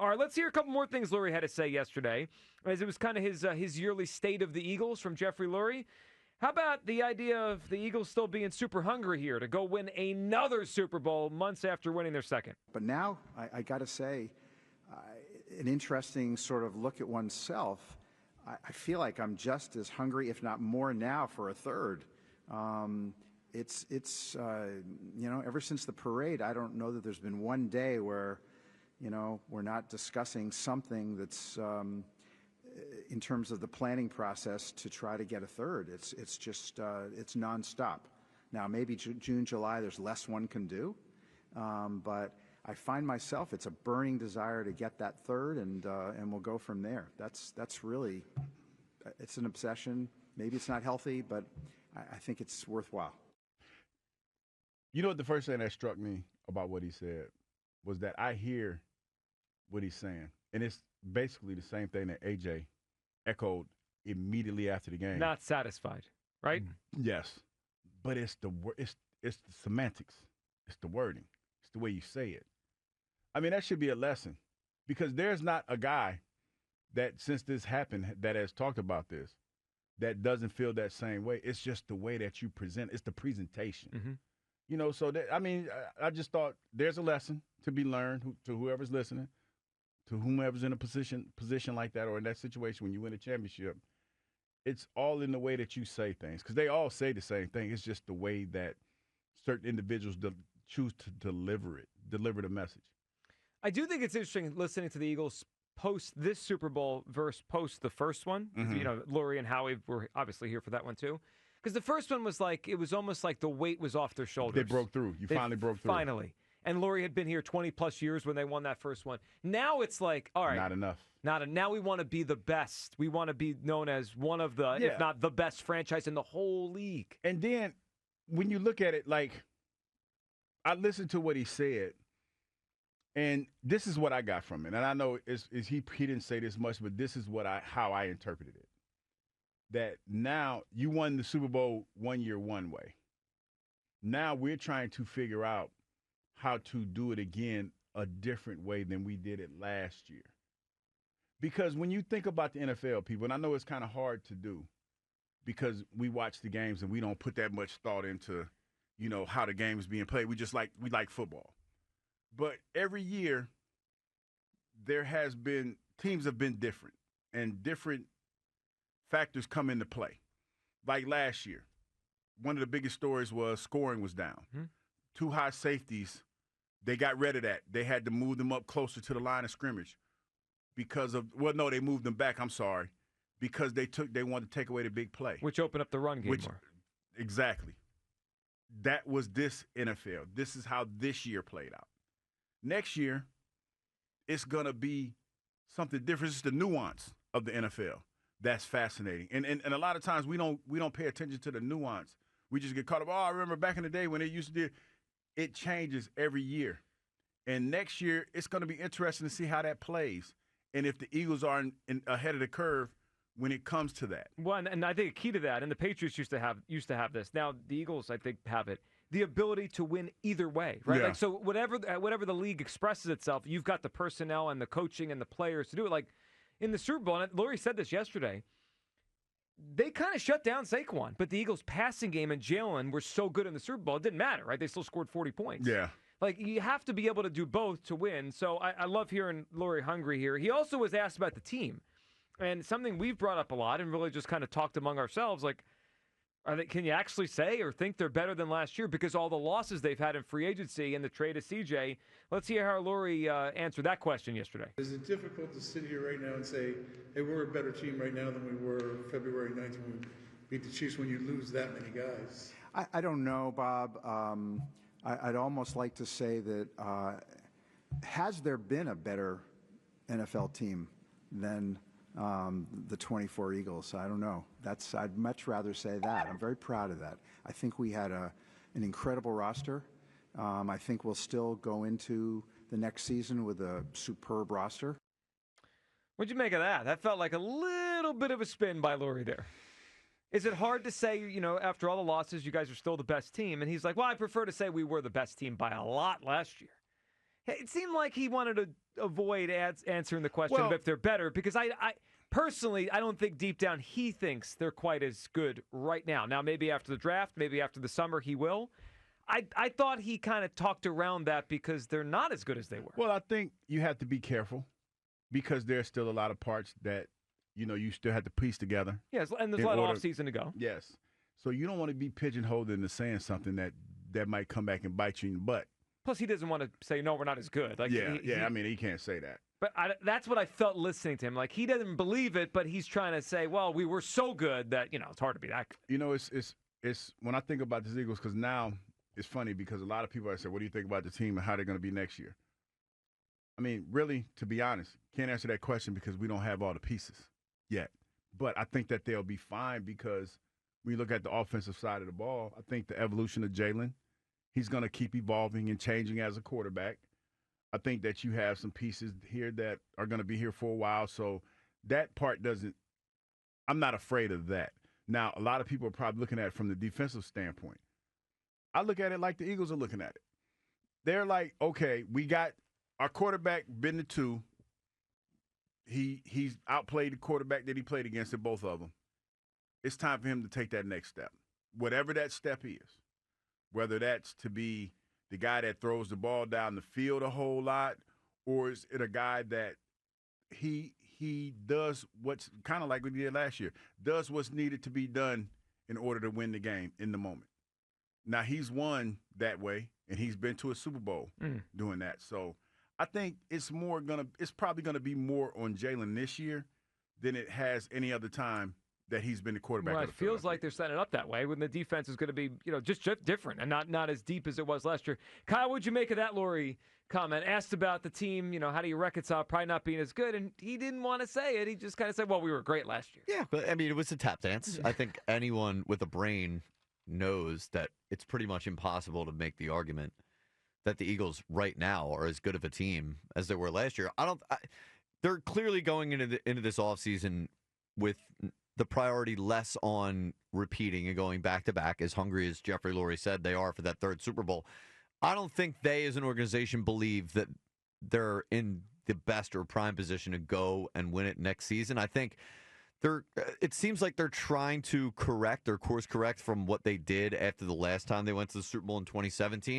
All right, let's hear a couple more things Lurie had to say yesterday, as it was kind of his yearly state of the Eagles from Jeffrey Lurie. How about the idea of the Eagles still being super hungry here to go win another Super Bowl months after winning their second? But now, I got to say, an interesting sort of look at oneself. I feel like I'm just as hungry, if not more now, for a third. It's ever since the parade, I don't know that there's been one day where, we're not discussing something that's in terms of the planning process to try to get a third. It's just it's nonstop. Now, maybe June, July, there's less one can do, but I find myself, it's a burning desire to get that third, and we'll go from there. That's really, it's an obsession. Maybe it's not healthy, but I think it's worthwhile. You know what, the first thing that struck me about what he said was that I hear what he's saying, and it's basically the same thing that AJ echoed immediately after the game. Not satisfied, right? Yes, but it's the semantics, it's the wording, it's the way you say it. I mean, that should be a lesson, because there's not a guy that, since this happened, that has talked about this, that doesn't feel that same way. It's just the way that you present. It's the presentation. Mm-hmm. So I just thought there's a lesson to be learned to whoever's listening, to whomever's in a position like that, or in that situation when you win a championship. It's all in the way that you say things, because they all say the same thing. It's just the way that certain individuals choose to deliver the message. I do think it's interesting listening to the Eagles post this Super Bowl versus post the first one. Mm-hmm. Lurie and Howie were obviously here for that one too. Because the first one was like, it was almost like the weight was off their shoulders. They broke through. They finally broke through. Finally. And Lurie had been here 20-plus years when they won that first one. Now it's like, all right. Not enough. Now we want to be the best. We want to be known as one of the, if not the best franchise in the whole league. And then when you look at it, like, I listened to what he said, and this is what I got from it. And I know he didn't say this much, but this is how I interpreted it. That now you won the Super Bowl 1 year one way. Now we're trying to figure out how to do it again a different way than we did it last year. Because when you think about the NFL, people, and I know it's kind of hard to do because we watch the games and we don't put that much thought into, how the game is being played. We like football. But every year teams have been different, and different factors come into play. Like last year, one of the biggest stories was scoring was down. Mm-hmm. Two high safeties, they got rid of that. They had to move them up closer to the line of scrimmage they moved them back, I'm sorry, because they wanted to take away the big play. Which opened up the run game more. Exactly. That was this NFL. This is how this year played out. Next year, it's going to be something different. It's the nuance of the NFL that's fascinating. And a lot of times we don't pay attention to the nuance. We just get caught up, I remember back in the day when it used to do. It changes every year. And next year, it's going to be interesting to see how that plays and if the Eagles are ahead of the curve when it comes to that. Well, and I think a key to that, and the Patriots used to have this. Now, the Eagles, I think, have it. The ability to win either way, right? Yeah. Like, so whatever the league expresses itself, you've got the personnel and the coaching and the players to do it. Like in the Super Bowl, and Lurie said this yesterday, they kind of shut down Saquon, but the Eagles' passing game and Jalen were so good in the Super Bowl, it didn't matter, right? They still scored 40 points. Yeah. Like, you have to be able to do both to win. So I love hearing Lurie hungry here. He also was asked about the team, and something we've brought up a lot and really just kind of talked among ourselves, like, can you actually say or think they're better than last year because all the losses they've had in free agency and the trade of CJ? Let's hear how Lurie answered that question yesterday. Is it difficult to sit here right now and say, hey, we're a better team right now than we were February 9th when we beat the Chiefs, when you lose that many guys? I don't know, Bob. I'd almost like to say that has there been a better NFL team than the 24 Eagles? I don't know. I'd much rather say that. I'm very proud of that. I think we had an incredible roster. I think we'll still go into the next season with a superb roster. What'd you make of that? That felt like a little bit of a spin by Lurie there. Is it hard to say, after all the losses, you guys are still the best team? And he's like, well, I prefer to say we were the best team by a lot last year. It seemed like he wanted to avoid answering the question of if they're better, because I personally, I don't think deep down he thinks they're quite as good right now. Now, maybe after the draft, maybe after the summer, he will. I thought he kind of talked around that because they're not as good as they were. Well, I think you have to be careful because there's still a lot of parts that, you still have to piece together. Yes, and there's a lot of offseason to go. Yes. So you don't want to be pigeonholed into saying something that might come back and bite you in the butt. Plus, he doesn't want to say, no, we're not as good. Like, I mean, he can't say that. But that's what I felt listening to him. Like, he doesn't believe it, but he's trying to say, well, we were so good that, it's hard to be that good. It's when I think about the Eagles, because now it's funny because a lot of people say, what do you think about the team and how they're going to be next year? I mean, really, to be honest, can't answer that question because we don't have all the pieces yet. But I think that they'll be fine because when you look at the offensive side of the ball, I think the evolution of Jalen, he's going to keep evolving and changing as a quarterback. I think that you have some pieces here that are going to be here for a while. So that part I'm not afraid of that. Now, a lot of people are probably looking at it from the defensive standpoint. I look at it like the Eagles are looking at it. They're like, okay, we got our quarterback been the 2. He's outplayed the quarterback that he played against in both of them. It's time for him to take that next step, whatever that step is, whether that's to be the guy that throws the ball down the field a whole lot, or is it a guy that he does what's kind of like what he did last year, does what's needed to be done in order to win the game in the moment. Now, he's won that way, and he's been to a Super Bowl doing that. So I think it's probably going to be more on Jalen this year than it has any other time that he's been the quarterback. Well, it feels like they're setting it up that way when the defense is going to be, just different and not as deep as it was last year. Kyle, what'd you make of that Lurie comment? Asked about the team, how do you reconcile probably not being as good? And he didn't want to say it. He just kind of said, well, we were great last year. Yeah, but I mean, it was a tap dance. I think anyone with a brain knows that it's pretty much impossible to make the argument that the Eagles right now are as good of a team as they were last year. They're clearly going into this offseason with the priority less on repeating and going back-to-back, as hungry as Jeffrey Lurie said they are for that third Super Bowl. I don't think they, as an organization, believe that they're in the best or prime position to go and win it next season. I think it seems like they're trying to course correct from what they did after the last time they went to the Super Bowl in 2017.